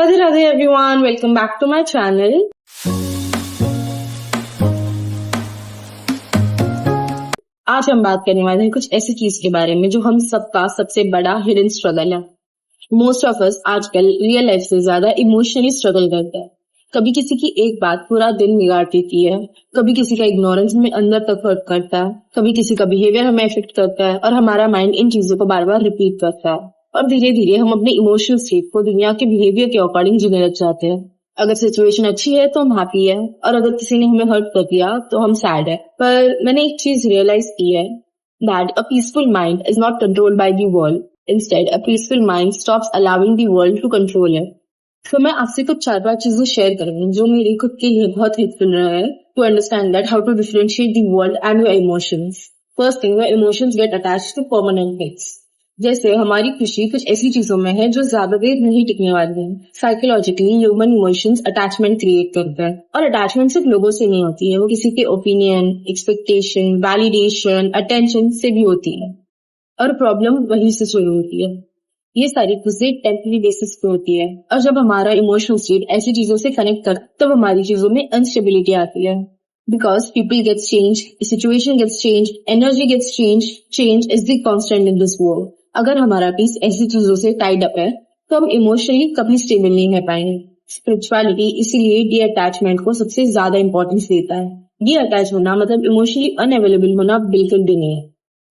Radhe Radhe everyone, welcome back to my channel. आज हम बात करने वाले हैं कुछ ऐसी चीज के बारे में जो हम सबका सबसे बड़ा हिडन स्ट्रगल है। मोस्ट ऑफ अस आजकल रियल लाइफ से ज्यादा इमोशनली स्ट्रगल करते हैं। कभी किसी की एक बात पूरा दिन बिगाड़ देती है, कभी किसी का इग्नोरेंस में अंदर तक हर्ट करता है, कभी किसी का बिहेवियर हमें इफेक्ट करता है और हमारा माइंड इन चीजों को बार बार रिपीट करता है और धीरे धीरे हम अपने इमोशनल स्टेट को दुनिया के बिहेवियर के अकॉर्डिंग जीने लग जाते हैं। अगर सिचुएशन अच्छी है तो हम हैप्पी है और अगर किसी ने हमें हर्ट कर दिया तो हम सैड है। पर मैंने एक चीज रियलाइज की है, that a peaceful mind is not controlled by the world, instead a peaceful mind stops allowing the world to control it. तो मैं आपसे कुछ 4-5 चीजें शेयर करूंगी जो मेरे खुद के लिए बहुत हेल्पफुल रहा है to understand that how to differentiate the world and your emotions. First thing, your emotions get attached to permanent things. जैसे हमारी खुशी कुछ ऐसी चीजों में है जो ज्यादा देर नहीं टिकने वाली है। Psychologically human emotions attachment create करता है और अटैचमेंट सिर्फ लोगों से नहीं होती है, वो किसी के ओपिनियन, एक्सपेक्टेशन, वैलिडेशन, अटेंशन से भी होती है और प्रॉब्लम वहीं से शुरू होती है। ये सारी चीजें टेम्पररी बेसिस पे होती है और जब हमारा इमोशनल स्टेट ऐसी चीजों से कनेक्ट कर तब हमारी चीजों में अनस्टेबिलिटी आती है। Because people gets change, situation gets change, energy gets change, change is the constant in this world. अगर हमारा पीस ऐसी चीजों से टाइड अप है तो हम इमोशनली कभी स्टेबल नहीं रह पाएंगे। स्पिरिचुअलिटी इसीलिए डी अटैचमेंट को सबसे ज्यादा इंपॉर्टेंस देता है। डी अटैच होना मतलब इमोशनली अनअवेलेबल होना बिल्कुल भी नहीं है।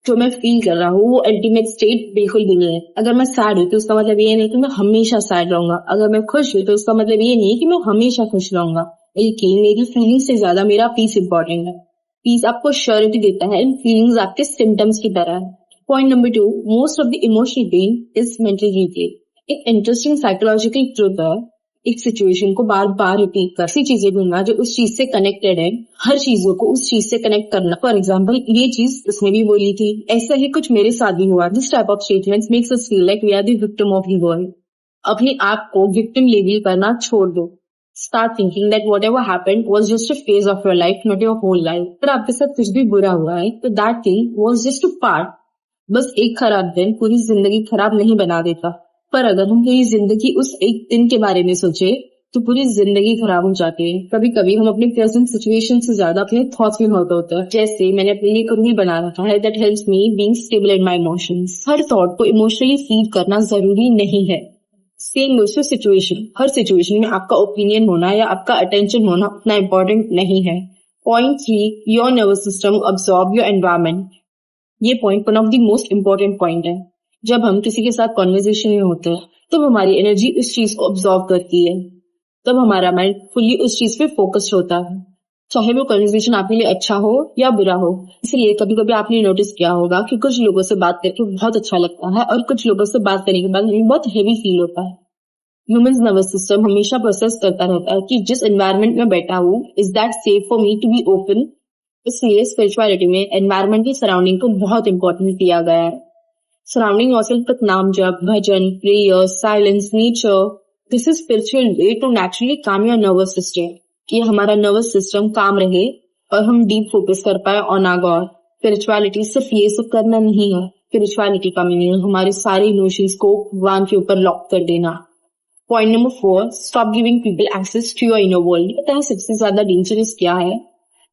जो मैं फील कर रहा हूँ वो अल्टीमेट स्टेट बिल्कुल भी नहीं है। अगर मैं सैड हूँ तो उसका मतलब ये नहीं कि मैं हमेशा सैड रहूंगा, अगर मैं खुश हूँ तो उसका मतलब ये नहीं कि मैं हमेशा खुश रहूंगा। लेकिन मेरी फीलिंग्स से ज्यादा मेरा पीस इंपॉर्टेंट है। पीस आपको श्योरिटी देता है, फीलिंग्स आपके सिम्टम्स की तरह है। Point number 2, most of the emotional pain is mental replay. एक इंटरेस्टिंग साइकोलॉजिकल ट्रुथ है, एक सिचुएशन को बार बार रिपीट कर ऐसी चीजें ढूंढना जो उस चीज से कनेक्टेड है, हर चीजों को उस चीज से कनेक्ट करना। फॉर एग्जाम्पल, ये चीज उसने भी बोली थी, ऐसा ही कुछ मेरे साथ भी हुआ। This type of statements makes us feel like we are the victim of the world. अपने आप को विक्टिम लेबल करना छोड़ दो। Start thinking that whatever happened was just a phase of your life, not your whole life. पर आपके साथ कुछ भी बुरा हुआ है तो that thing was just a part. बस एक खराब दिन पूरी जिंदगी खराब नहीं बना देता, पर अगर हम पूरी जिंदगी उस एक दिन के बारे में सोचे तो पूरी जिंदगी खराब हो जाती है। कभी कभी हम अपने प्रेजेंट सिचुएशन से ज्यादा अपने थॉट्स में हर्ट होते हैं। जैसे मैंने अपने लिए रूल बना रखा है that helps me being stable in my emotions. हर थॉट को इमोशनली फील करना जरूरी नहीं है। Same goes to situation. हर सिचुएशन में आपका ओपिनियन होना या आपका अटेंशन होना उतना इम्पोर्टेंट नहीं है। Point 3, your nervous system absorb your environment. ये point one of the most important point है। जब हम किसी के साथ कॉन्वर्सेशन में होते हैं तब हमारी एनर्जी उस चीज को ऑब्जॉर्व करती है, तब हमारा माइंड फुल्ली उस चीज पे फोकस्ड होता है, चाहे वो कन्वर्सेशन आपके लिए अच्छा हो या बुरा हो। इसलिए कभी कभी आपने नोटिस किया होगा कि कुछ लोगों से बात करके बहुत अच्छा लगता है और कुछ लोगों से बात करने के बाद हमें बहुत हेवी फील होता है। ह्यूमन नर्वस सिस्टम हमेशा प्रोसेस करता रहता है कि जिस एनवायरनमेंट में बैठा हूँ, is that safe for me to be open. इसलिए स्पिरिचुअलिटी में एनवायरनमेंट की सराउंडिंग को बहुत इंपॉर्टेंस दिया गया है। Surrounding yourself with naam jap, bhajan, prayer, silence, nature, this is spiritual way to naturally calm your nervous system, कि हमारा नर्वस सिस्टम काम रहे और हम डीप फोकस कर पाए ऑन आवर गॉड। स्पिरिचुअलिटी सिर्फ ये सब करना नहीं है। स्पिरिचुअलिटी का मीनिंग हमारे सारे इमोशंस को भगवान के ऊपर लॉक कर देना। Point number 4, stop giving people access to your inner world. पता है सबसे ज्यादा डेंजरस क्या है?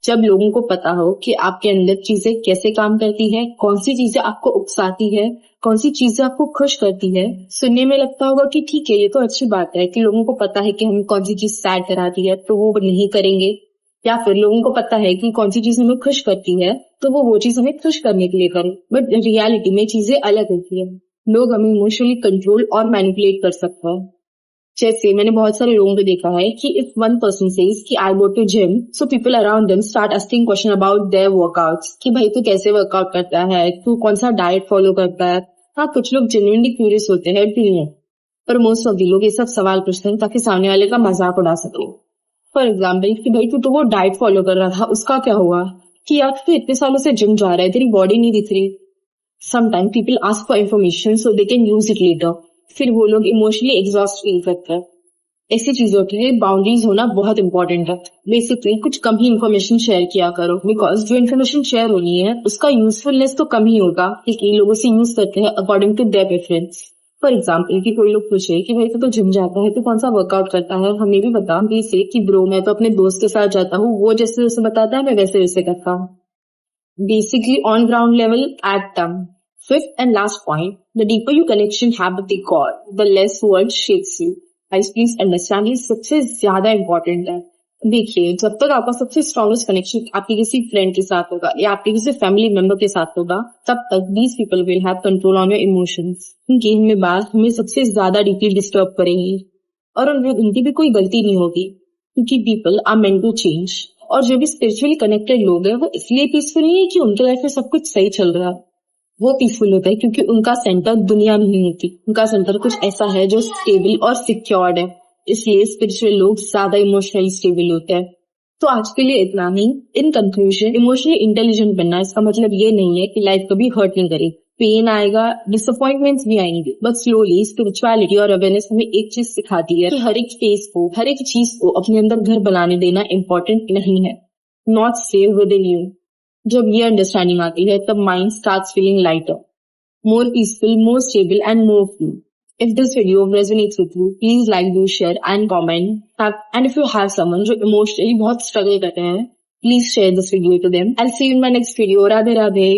जब लोगों को पता हो कि आपके अंदर चीजें कैसे काम करती है, कौन सी चीजें आपको उकसाती है, कौन सी चीजें आपको खुश करती है। सुनने में लगता होगा कि ठीक है, ये तो अच्छी बात है कि लोगों को पता है कि हमें कौन सी चीज सैड कराती है तो वो नहीं करेंगे, या फिर लोगों को पता है कि कौन सी चीज हमें खुश करती है तो वो चीज हमें खुश करने के लिए करें। बट रियलिटी में चीजें अलग होती है। लोग हमें इमोशनली कंट्रोल और मैनिपुलेट कर सकते हैं। जैसे मैंने बहुत सारे लोगों को देखा है कि इफ वन पर्सन सेज कि I go to gym, so people around them start asking question about their workouts, कि भाई तू कैसे वर्कआउट करता है, तू कौन सा डाइट फॉलो करता है। हाँ, कुछ लोग जेन्युइनली क्यूरियस होते हैं, पर मोस्ट ऑफ द लोग ये सब सवाल पूछते हैं ताकि सामने वाले का मजाक उड़ा सके। फॉर एग्जाम्पल, कि भाई तू तो वो डाइट फॉलो कर रहा था, उसका क्या हुआ? कि यार तू इतने सालों से जिम जा रहा है, तेरी बॉडी नहीं दिख रही। Sometime people ask for information so they can use it later. फिर वो लोग इमोशनली एग्जॉस्ट फील करते हैं। ऐसी चीजों के लिए बाउंड्रीज होना बहुत इंपॉर्टेंट है। बेसिकली कुछ कम ही इन्फॉर्मेशन शेयर किया करो, बिकॉज जो इन्फॉर्मेशन शेयर होनी है उसका यूजफुलनेस तो कम ही होगा, लेकिन लोगों से यूज करते हैं according to their preference. For example कि कोई लोग पूछे कि भाई तो जिम जाता है तो कौन सा वर्कआउट करता है, हमें भी बता भी से कि ब्रो मैं तो अपने दोस्त के साथ जाता हूँ, वो जैसे जैसे बताता है मैं वैसे वैसे करता हूँ. Basically on ground level at them. Fifth and last point, the deeper your connection have with the God, the less world shakes you. Guys, please understand ये सबसे ज्यादा important है. देखिए, जब तक आपका सबसे स्ट्रॉन्गेस्ट कनेक्शन आपके किसी फ्रेंड के साथ होगा या आपके किसी फैमिली मेंबर के साथ होगा, तब तक these people will have control on your emotions. उनकी हमें बात हमें सबसे ज्यादा डीपली डिस्टर्ब करेंगी और उनमें उनकी भी कोई गलती नहीं होगी, क्योंकि people are meant to change. और जो भी स्पिरिचुअली कनेक्टेड लोग हैं वो इसलिए पीसफुल नहीं है कि उनके लाइफ में सब कुछ सही चल रहा है. वो पीसफुल होता है क्योंकि उनका सेंटर दुनिया नहीं होती, उनका सेंटर कुछ ऐसा है जो स्टेबल और सिक्योर्ड है. इसलिए स्पिरिचुअल लोग ज्यादा इमोशनली स्टेबल होते हैं. तो आज के लिए इतना ही. इन कंक्लूजन, इमोशनली इंटेलिजेंट बनना इसका मतलब ये नहीं है कि लाइफ कभी हर्ट नहीं करे. पेन आएगा, डिसअपॉइंटमेंट्स भी आएंगे, बट स्लोली स्पिरिचुअलिटी और अवेयरनेस हमें एक चीज सिखाती है कि हर एक फेस को, हर एक चीज को अपने अंदर घर बनाने देना इम्पोर्टेंट नहीं है. Not stay with in you. जब ये अंडरस्टैंडिंग आती है तब mind starts feeling lighter, more peaceful, more stable and more free. If this video resonates with you, please like, do, share and comment. And if you have someone जो emotionally बहुत struggle कर रहे हैं, please share this video to them. I'll see you in my next video. Radhe Radhe.